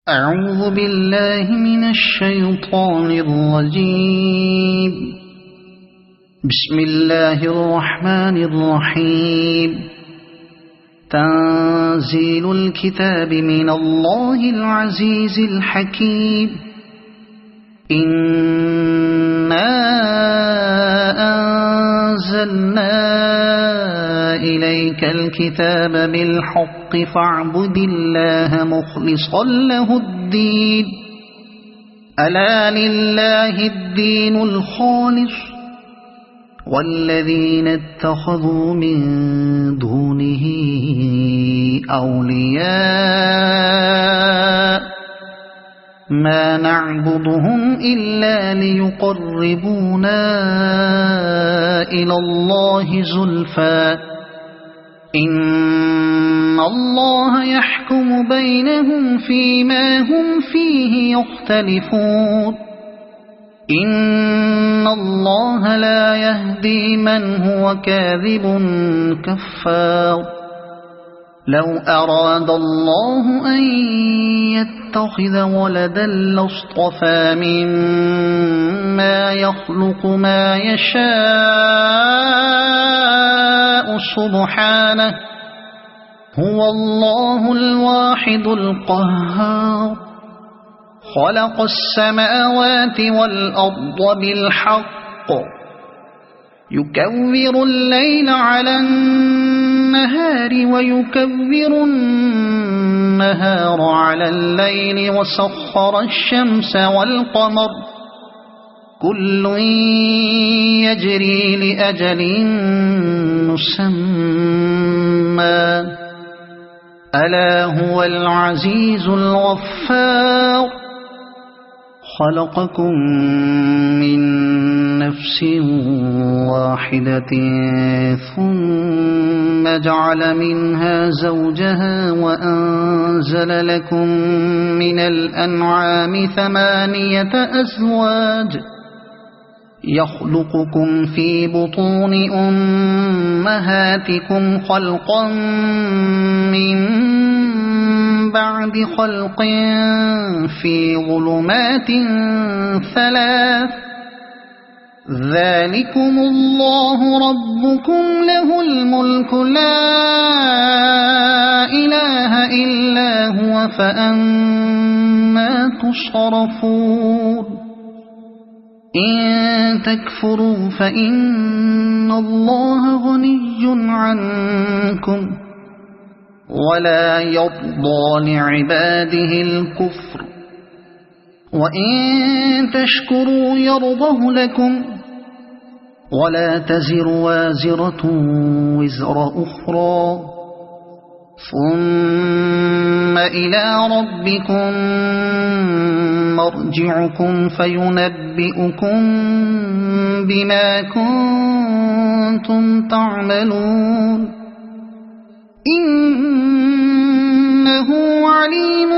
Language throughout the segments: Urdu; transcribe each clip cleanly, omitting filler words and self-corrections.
أعوذ بالله من الشيطان الرجيم. بسم الله الرحمن الرحيم. تنزيل الكتاب من الله العزيز الحكيم. إنا أنزلنا إليك الكتاب بالحق فاعبد الله مخلصا له الدين. ألا لله الدين الخالص والذين اتخذوا من دونه أولياء ما نعبدهم إلا ليقربونا إلى الله زلفى إن الله يحكم بينهم فيما هم فيه يختلفون. إن الله لا يهدي من هو كاذب كفار. لو أراد الله أن يتخذ ولدا لاصطفى مما يخلق ما يشاء سبحانه هو الله الواحد القهار. خلق السماوات والأرض بالحق يكور الليل على النهار ويكور النهار على الليل وسخر الشمس والقمر كل يجري لأجل مسمى ألا هو العزيز الغفار. خلقكم من نفس واحدة ثم جعل منها زوجها وأنزل لكم من الأنعام 8 أزواج يخلقكم في بطون أمهاتكم خلقا من بعد خلق في ظلمات 3 ذلكم الله ربكم له الملك لا إله إلا هو فأنا تصرفون. إن تكفروا فإن الله غني عنكم ولا يرضى لعباده الكفر وإن تشكروا يرضه لكم ولا تزر وازرة وزر أخرى ثم إلى ربكم مرجعكم فينبئكم بما كنتم تعملون. إنه عليم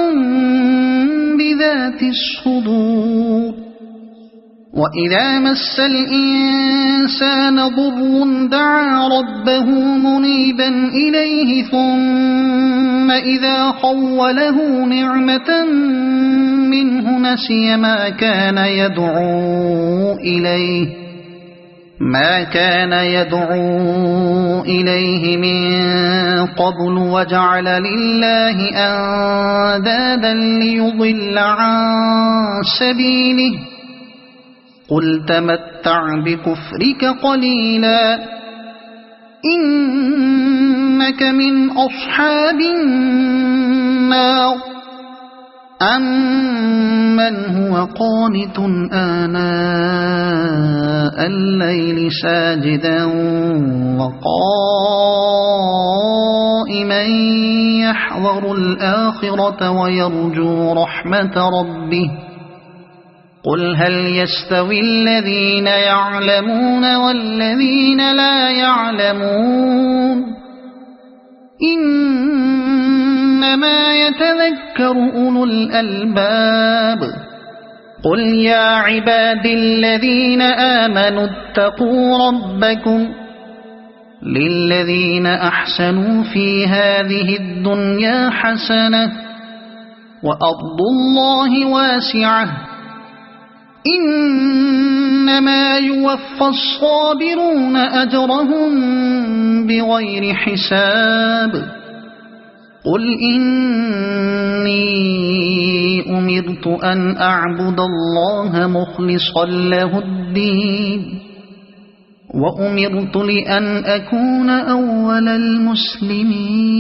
بذات الصدور. وإذا مس الإنسان ضر دعا ربه منيبا إليه ثم إذا خوله نعمة منه نسي ما كان يدعو إليه من قبل وجعل لله أندادا ليضل عن سبيله قل تمتع بكفرك قليلا إنك من أصحاب النار. أمن هو قانت آناء الليل ساجدا وقائما يحذر الآخرة ويرجو رحمة ربه قل هل يستوي الذين يعلمون والذين لا يعلمون إنما يتذكر أولو الألباب. قل يا عبادي الذين آمنوا اتقوا ربكم للذين أحسنوا في هذه الدنيا حسنة وأرض الله واسعة إنما يوفى الصابرون أجرهم بغير حساب قل إني أمرت أن أعبد الله مخلصا له الدين وأمرت لأن أكون أول المسلمين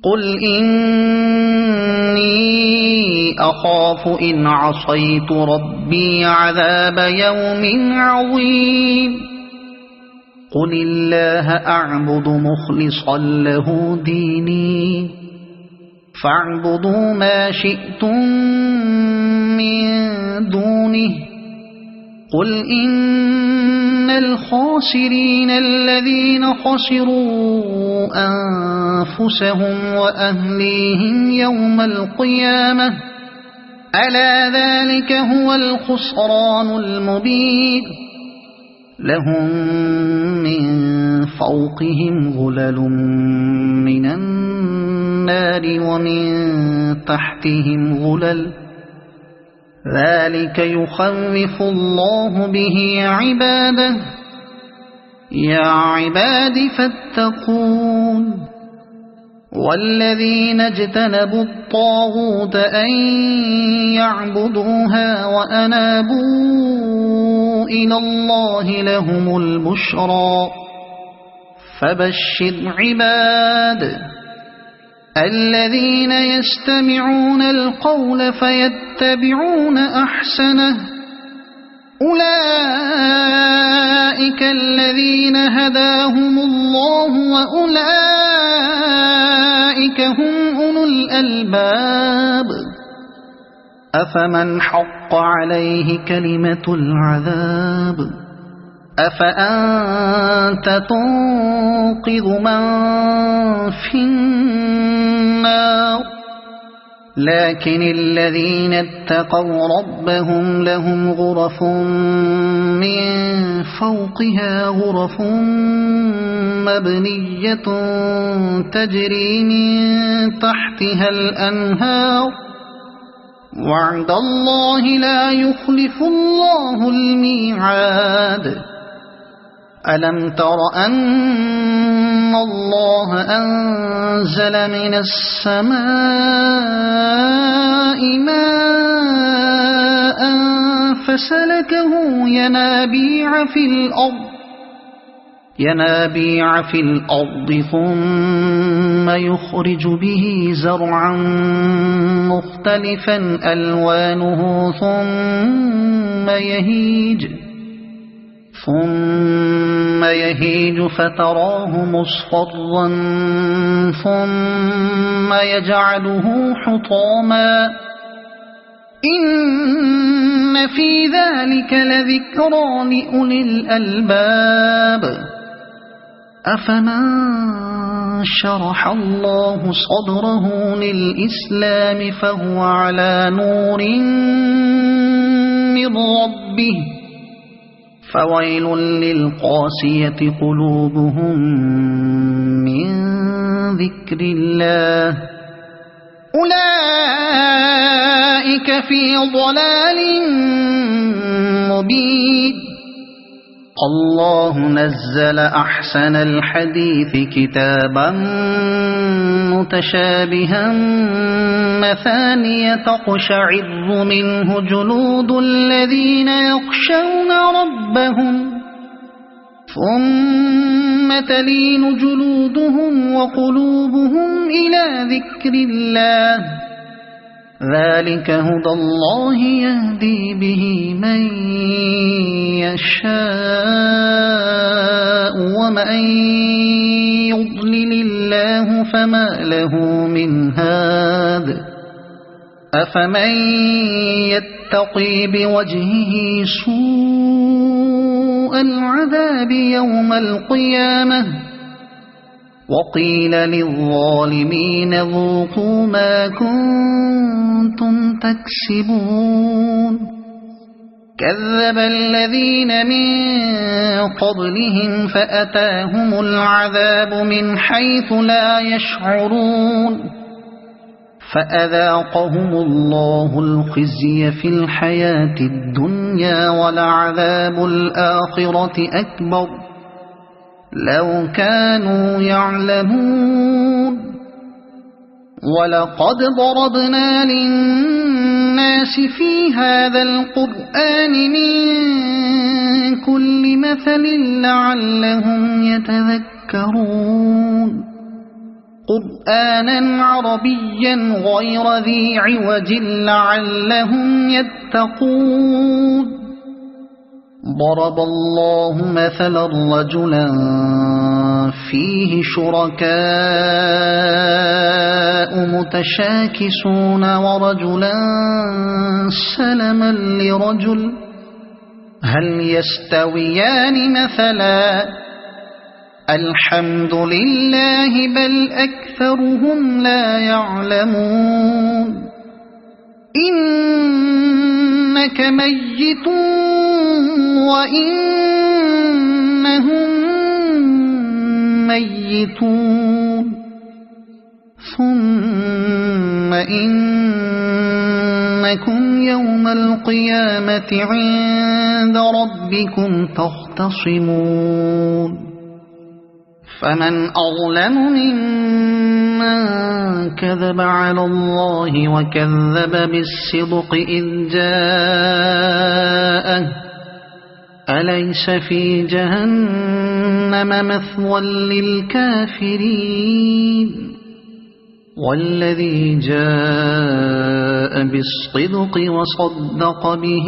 قل إني أخاف إن عصيت ربي عذاب يوم عظيم قل الله أعبد مخلصا له ديني فاعبدوا ما شئتم من دونه قل إن الخاسرين الذين خسروا أنفسهم وأهليهم يوم القيامة ألا ذلك هو الخسران المبين لهم من فوقهم غلل من النار ومن تحتهم غلل ذلك يخوف الله به عباده يا عباد فاتقون والذين اجتنبوا الطاغوت أن يعبدوها وأنابوا إلى الله لهم البشرى فبشر عباد الذين يستمعون القول فيتبعون أحسنه أولئك الذين هداهم الله وأولئك هم أولو الألباب أفمن حق عليه كلمة العذاب أفأنت تنقذ من في النار لكن الذين اتقوا ربهم لهم غرف من فوقها غرف مبنية تجري من تحتها الأنهار وعد الله لا يخلف الله الميعاد ألم تر أن الله أنزل من السماء ماء فسلكه ينابيع في الأرض ثم يخرج به زرعا مختلفا ألوانه ثم يهيج فتراه مصفرا ثم يجعله حطاما إن في ذلك لذكرى لأولي الألباب أفمن شرح الله صدره للإسلام فهو على نور من ربه فويل للقاسية قلوبهم من ذكر الله أولئك في ضلال مبين الله نزل أحسن الحديث كتابا متشابها مثانية تقشعر منه جلود الذين يخشون ربهم ثم تلين جلودهم وقلوبهم إلى ذكر الله ذلك هدى الله يهدي به من يشاء ومن يضلل الله فما له من هاد أفمن يتقي بوجهه سوء العذاب يوم القيامة وقيل للظالمين ذوقوا ما كنتم تكسبون كذب الذين من قبلهم فأتاهم العذاب من حيث لا يشعرون فأذاقهم الله الخزي في الحياة الدنيا ولعذاب الآخرة أكبر لو كانوا يعلمون ولقد ضربنا للناس في هذا القرآن من كل مثل لعلهم يتذكرون قرآنا عربيا غير ذي عوج لعلهم يتقون ضرب الله مثلا رجلا فيه شركاء متشاكسون ورجلا سلما لرجل هل يستويان مثلا الحمد لله بل أكثرهم لا يعلمون إنك ميت وإنهم ميتون ثم إنكم يوم القيامة عند ربكم تختصمون فمن أظلم ممن كذب على الله وكذب بالصدق إذ جاءه أليس في جهنم مثوى للكافرين والذي جاء بالصدق وصدق به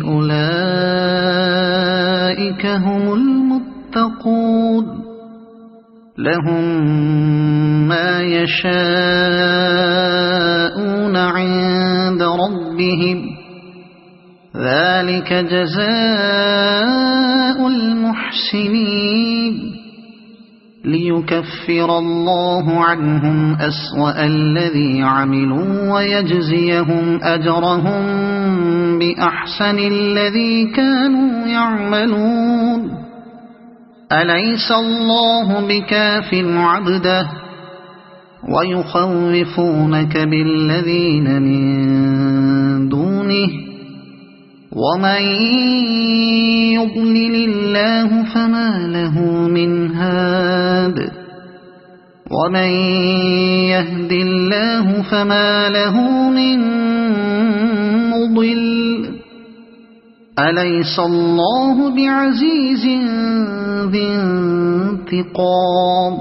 أولئك هم المتقون لهم ما يشاءون عند ربهم ذلك جزاء المحسنين ليكفر الله عنهم أسوأ الذي عملوا ويجزيهم أجرهم بأحسن الذي كانوا يعملون أليس الله بكاف عبده ويخوفونك بالذين من دونه ومن يضلل الله فما له من هاد ومن يهد الله فما له من مضل أليس الله بعزيز ذي انتقام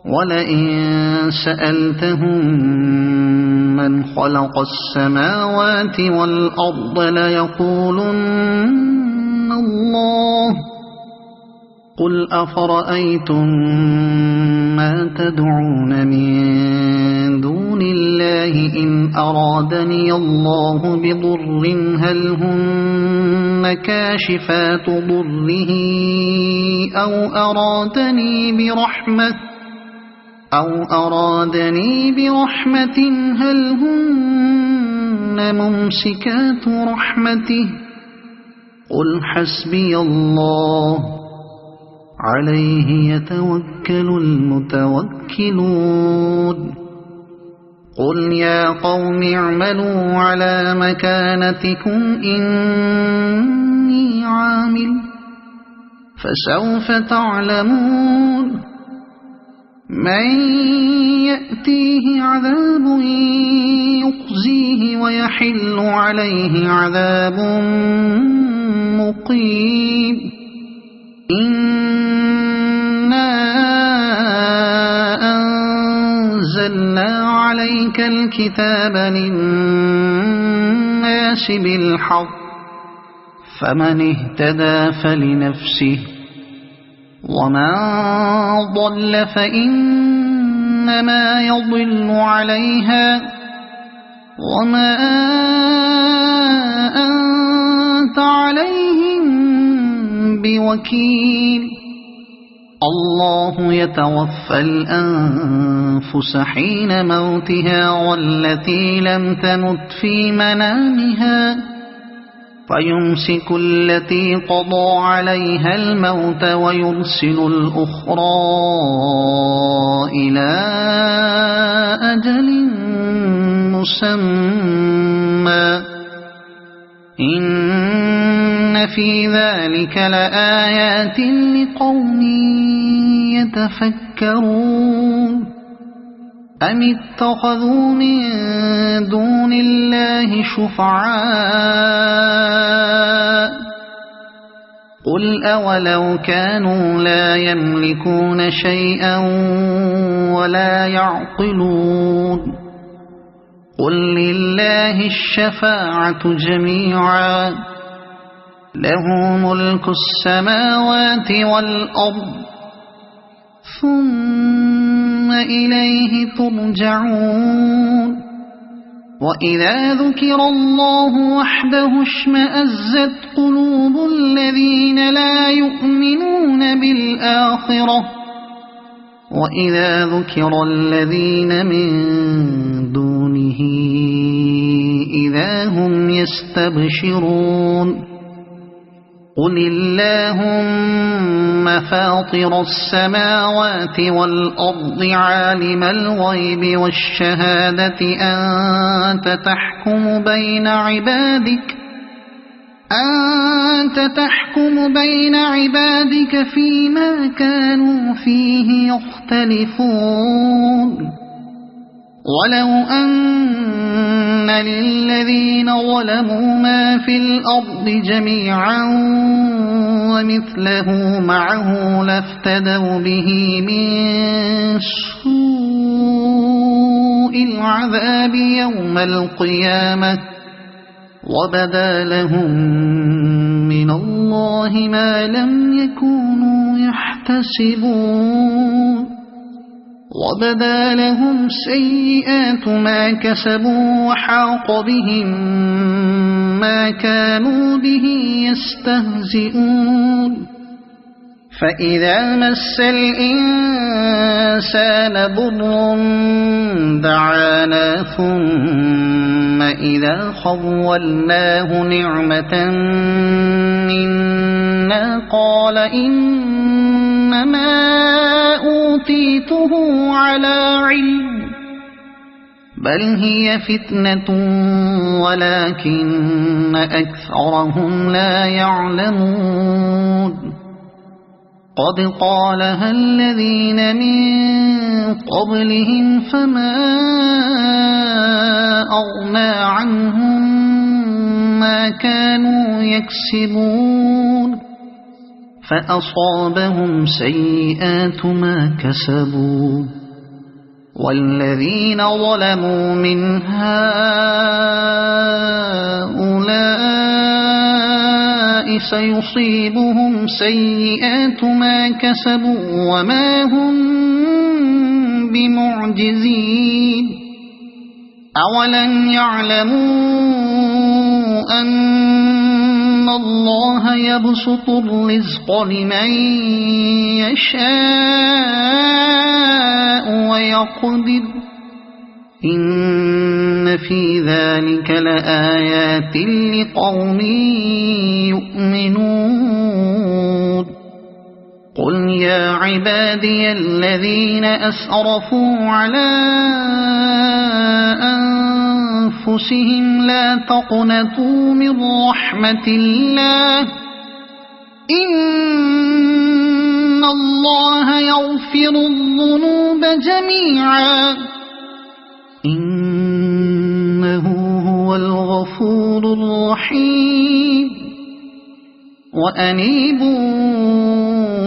ولئن سألتهم من خلق السماوات والأرض ليقولن الله قل أفرأيتم ما تدعون من دون الله إن أرادني الله بضر هل هن كاشفات ضره أو أرادني برحمة هل هن ممسكات رحمته قل حسبي الله عليه يتوكل المتوكلون قل يا قوم اعملوا على مكانتكم إني عامل فسوف تعلمون من يأتيه عذاب يخزيه ويحل عليه عذاب مقيم إنا أنزلنا عليك الكتاب للناس بالحق فمن اهتدى فلنفسه ومن ضل فإنما يضل عليها وما أنت عليهم بوكيل الله يتوفى الأنفس حين موتها والتي لم تمت في منامها فيمسك التي قضى عليها الموت ويرسل الأخرى إلى أجل مسمى إن في ذلك لآيات لقوم يتفكرون أم اتخذوا من دون الله شفعاء قل أولو كانوا لا يملكون شيئا ولا يعقلون قل لله الشفاعة جميعا له ملك السماوات والأرض ثم إليه ترجعون وإذا ذكر الله وحده اشمأزت قلوب الذين لا يؤمنون بالآخرة وإذا ذكر الذين من دونه إذا هم يستبشرون قل اللهم فاطر السماوات والأرض عالم الغيب والشهادة أنت تحكم بين عبادك فيما كانوا فيه يختلفون ولو أن للذين ظلموا ما في الأرض جميعا ومثله معه لافتدوا به من سوء العذاب يوم القيامة وبدا لهم من الله ما لم يكونوا يحتسبون وبدا لهم سيئات ما كسبوا وحاق بهم ما كانوا به يستهزئون فإذا مس الإنسان ضر دعانا ثم إذا خولناه نعمة منا قال إنما أوتيته على علم بل هي فتنة ولكن أكثرهم لا يعلمون قد قالها الذين من قبلهم فما أغنى عنهم ما كانوا يكسبون فأصابهم سيئات ما كسبوا والذين ظلموا من هؤلاء سيصيبهم سيئات ما كسبوا وما هم بمعجزين أولم يعلموا أن الله يبسط الرزق لمن يشاء ويقدر إن في ذلك لآيات لقوم يؤمنون قل يا عبادي الذين أسرفوا على أنفسهم لا تقنطوا من رحمة الله إن الله يغفر الذنوب جميعا إنه هو الغفور الرحيم وأنيبوا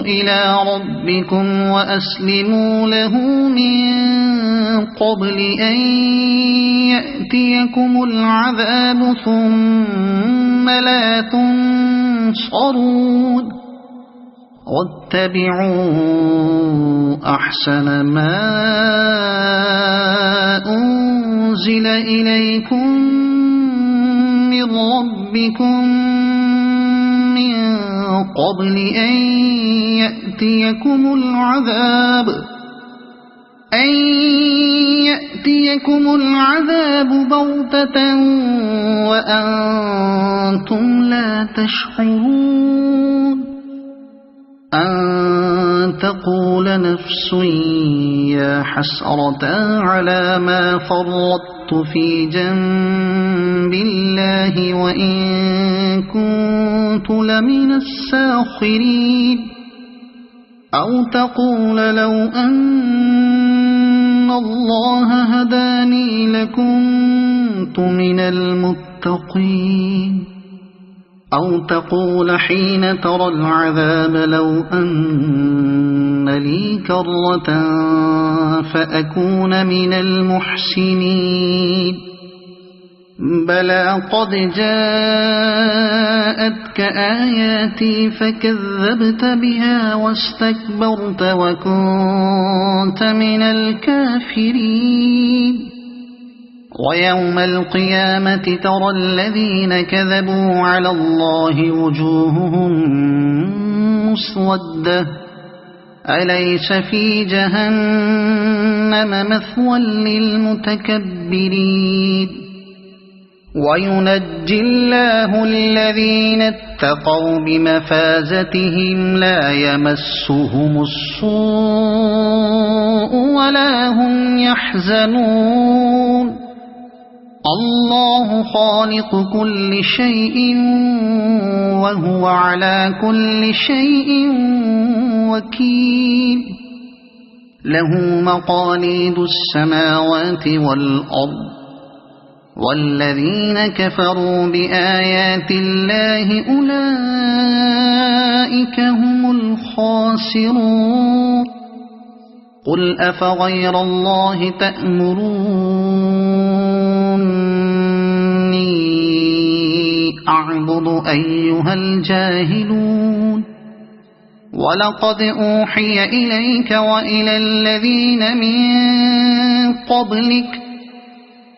إلى ربكم وأسلموا له من قبل أن يأتيكم العذاب ثم لا تنصرون واتبعوا أحسن ما أنزل إليكم من ربكم من قبل أن يأتيكم يأتيكم العذاب بغتة وأنتم لا تشعرون أن تقول نفس يا حسرة على ما فرطت في جنب الله وإن كنت لمن الساخرين أو تقول لو أن الله هداني لكنت من المتقين أو تقول حين ترى العذاب لو أن لي كرة فأكون من المحسنين بلى قد جاءتك آياتي فكذبت بها واستكبرت وكنت من الكافرين ويوم القيامة ترى الذين كذبوا على الله وجوههم مسودة أليس في جهنم مثوى للمتكبرين وينجي الله الذين اتقوا بمفازتهم لا يمسهم السوء ولا هم يحزنون الله خالق كل شيء وهو على كل شيء وكيل له مقاليد السماوات والأرض والذين كفروا بآيات الله أولئك هم الخاسرون قل أفغير الله تأمروني أعبد أيها الجاهلون ولقد أوحي إليك وإلى الذين من قبلك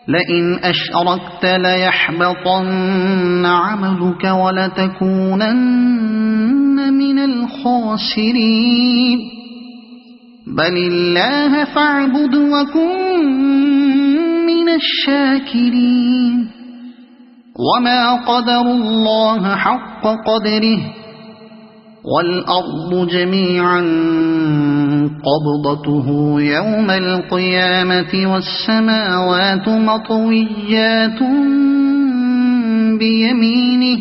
لئن أشركت ليحبطن عملك ولتكونن من الخاسرين بل الله فاعبد وكن من الشاكرين وما قدروا الله حق قدره والأرض جميعا قبضته يوم القيامة والسماوات مطويات بيمينه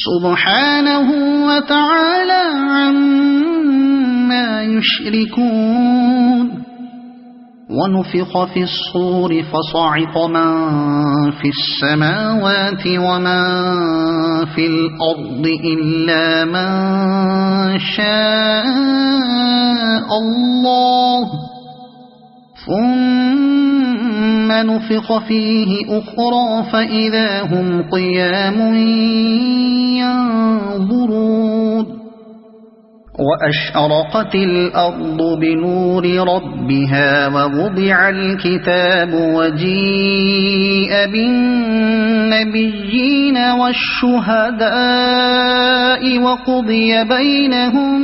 سبحانه وتعالى عما يشركون ونفخ في الصور فصعق من في السماوات ومن في الأرض إلا من شاء الله ثم نفخ فيه أخرى فإذا هم قيام ينظرون وأشرقت الأرض بنور ربها ووضع الكتاب وجيء بالنبيين والشهداء وقضي بينهم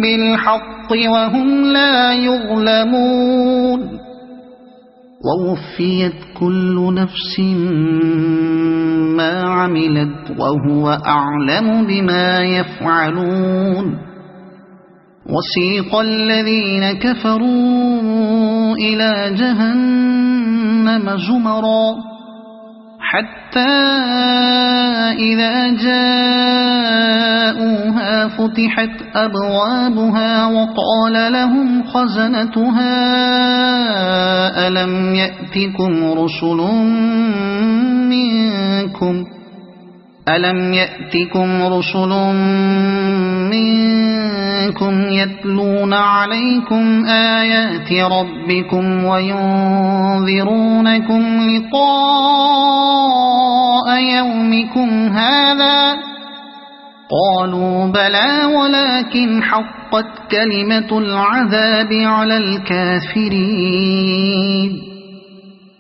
بالحق وهم لا يظلمون ووفيت كل نفس ما عملت وهو أعلم بما يفعلون وسيق الذين كفروا إلى جهنم زمرا حتى إذا جاءوها فتحت أبوابها وقال لهم خزنتها ألم يأتكم رسل منكم يتلون عليكم آيات ربكم وينذرونكم لقاء يومكم هذا قالوا بلى ولكن حقت كلمة العذاب على الكافرين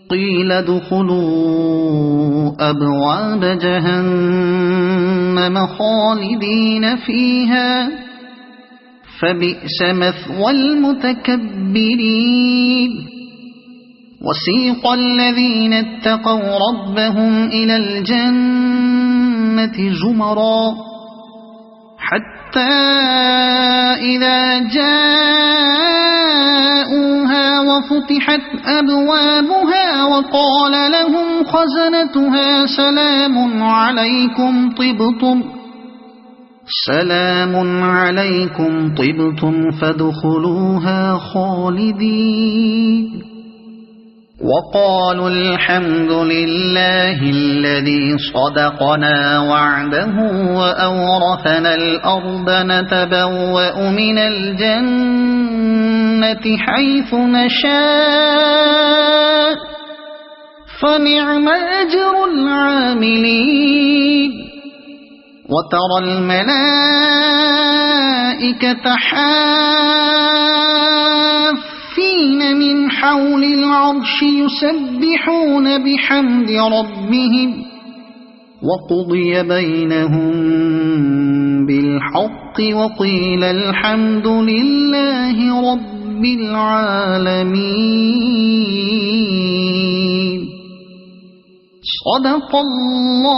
قيل ادخلوا أبواب جهنم خالدين فيها فبئس مثوى المتكبرين وسيق الذين اتقوا ربهم إلى الجنة زمرا حتى إذا جاءوها وفتحت أبوابها وقال لهم خزنتها سلام عليكم طبتم فادخلوها خالدين وقالوا الحمد لله الذي صدقنا وعده وأورثنا الأرض نتبوأ من الجنة حيث نشاء فنعم أجر العاملين وترى الملائكة حافين من حول العرش يسبحون بحمد ربهم وقضي بينهم بالحق وقيل الحمد لله رب العالمين صدق الله